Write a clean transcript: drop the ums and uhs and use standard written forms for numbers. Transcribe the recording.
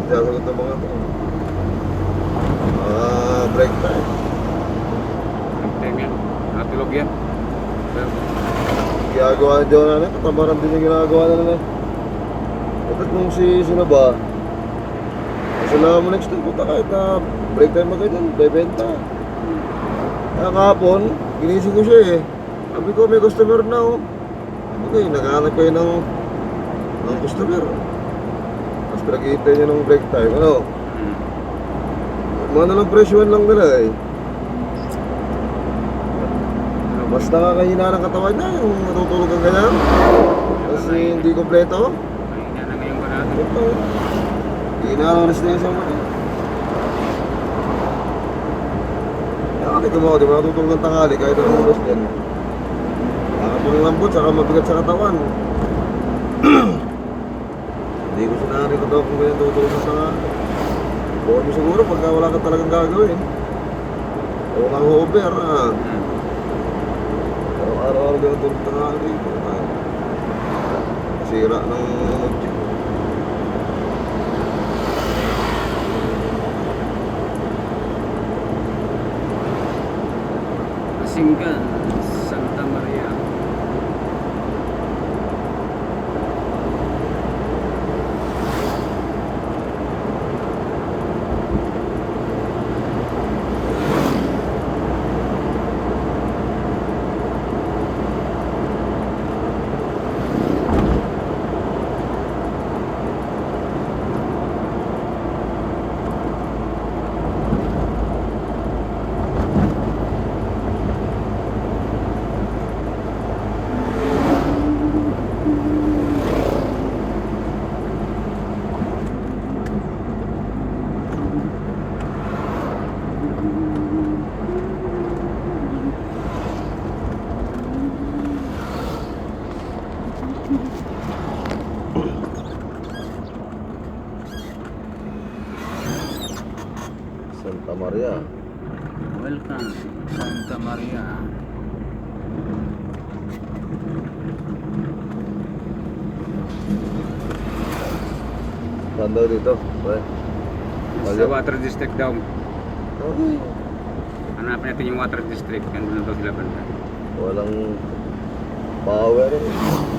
sasagot ng mga to. Break time. Break time yan. Nakatulog yan. Ginagawa na dyan na, katamaran din yung ginagawa na na. At nung sino ba? Sila mo next time, puta kahit na break time agad yan, bebenta. Kaya kahapon, ginising ko siya eh. Sabi ko, may customer na oh. Okay, naghahanap kayo ng customer. Tapos pinag-iintay niya ng break time, ano? Mga nalang presyoan lang nila eh. Mas nakakahina ng katawan niya, yung natutulog ang ganyan. Kasi hindi kompleto. Mahina na ngayon ba natin? Ito. Inaaranas na yung sama niya. Nakakita mo ako, di ba natutulog ng tanghali kahit anong oras din. Nakapong lambot, saka mabigat sa katawan. Hindi ko sinari ko daw kung ganyan tutulog ng tanghali. Buwan mo siguro pagka wala ka talagang gagawin. O kang hover, ah. Araw-araw ganyan tulog tanghali. Sira ng mood. Singgan, Santa Maria. Santa Maria. Welcome, Santa Maria. Saan daw dito? Okay. Sa water district daw. Okay. Hanapin natin yung water district. Nandun na daw sila banda. Walang power eh.